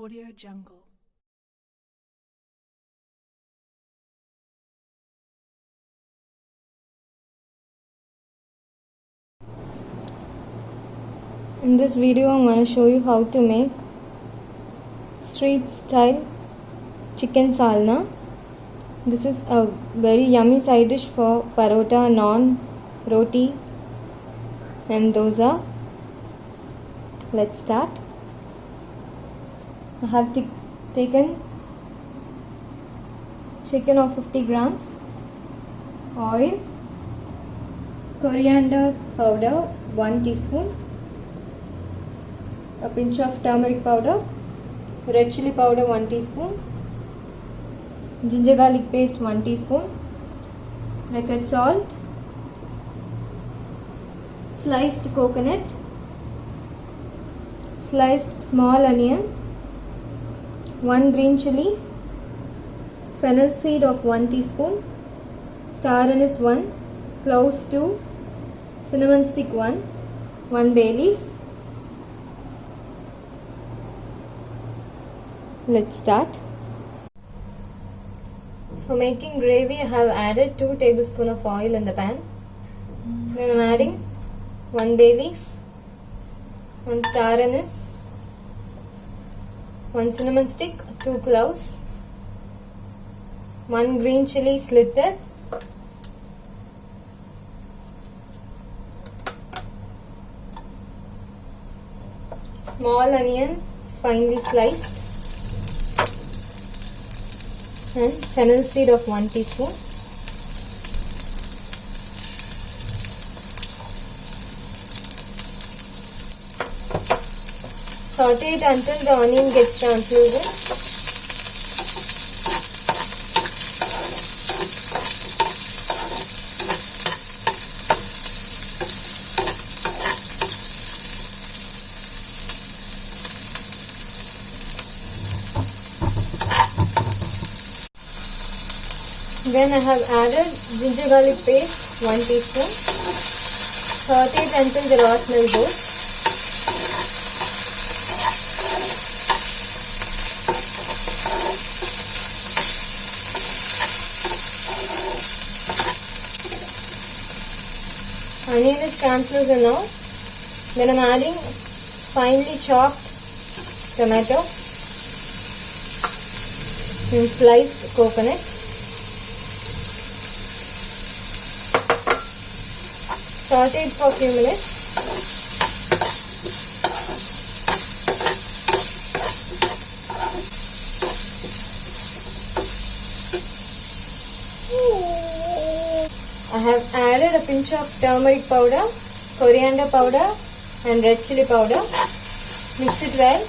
Audio Jungle. In this video I'm going to show you how to make street style chicken salna. This is a very yummy side dish for parotta, naan, roti and dosa. Let's start. I have taken chicken of 50 grams, oil, coriander powder 1 teaspoon, a pinch of turmeric powder, red chili powder 1 teaspoon, ginger garlic paste 1 teaspoon, record salt, sliced coconut, sliced small onion, 1 green chili, fennel seed of 1 teaspoon, star anise 1, cloves 2, cinnamon stick 1, 1 bay leaf. Let's start. For making gravy, I have added 2 tablespoons of oil in the pan. Then I am adding 1 bay leaf, 1 star anise, 1 cinnamon stick, 2 cloves, 1 green chili slitted, small onion finely sliced, and fennel seed of 1 teaspoon. Saute it until the onion gets translucent. Then I have added ginger garlic paste 1 teaspoon. Saute it until the raw smell goes. Onion is translucent now. Then I am adding finely chopped tomato and sliced coconut. Saute it for a few minutes. I have added a pinch of turmeric powder, coriander powder and red chili powder. Mix it well.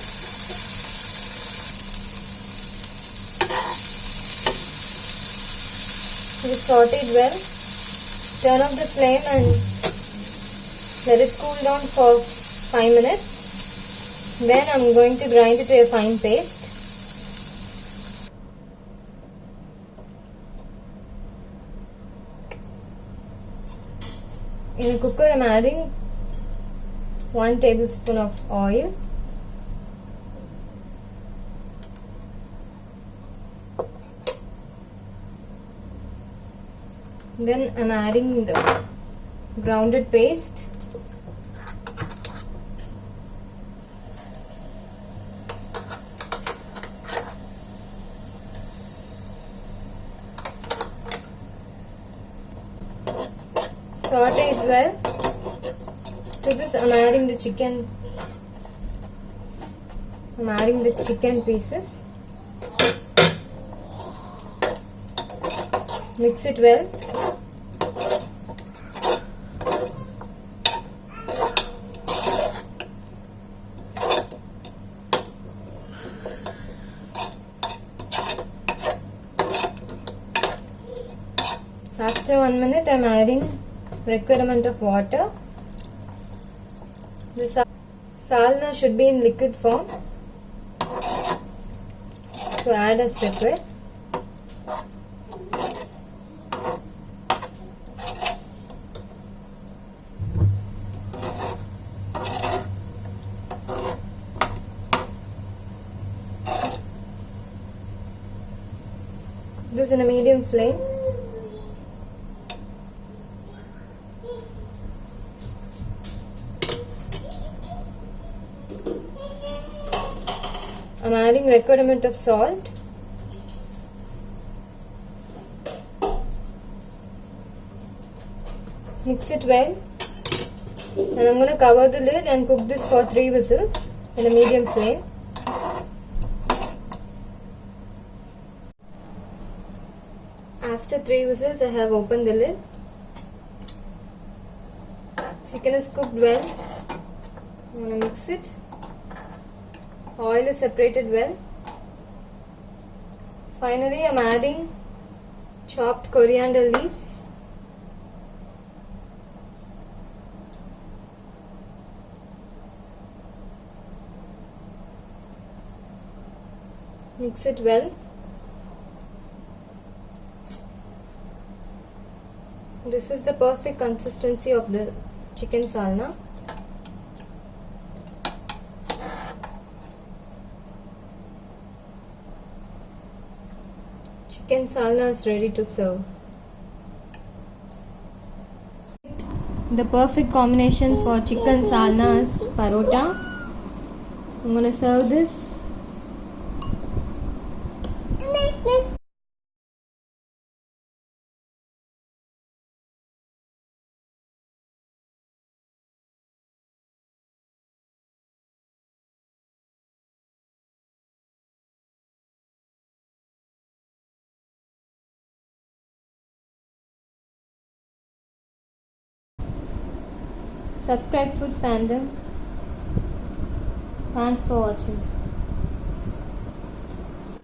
Just saute it well. Turn off the flame and let it cool down for 5 minutes. Then I am going to grind it to a fine paste. In a cooker I am adding 1 tablespoon of oil. Then I am adding the grounded paste. Saute it well. To this I am adding the chicken. I am adding the chicken pieces. Mix it well. After 1 minute, I am adding requirement of water. The salna should be in liquid form, so add as required. this in a medium flame. I'm adding required amount of salt. Mix it well. And I'm going to cover the lid and cook this for 3 whistles in a medium flame. After 3 whistles, I have opened the lid. Chicken is cooked well. I'm going to mix it. Oil is separated well. Finally, I'm adding chopped coriander leaves. Mix it well. This is the perfect consistency of the chicken salna. Chicken salna is ready to serve. The perfect combination for chicken salna is parota. I'm going to serve this. Subscribe Food Fandom. Thanks for watching.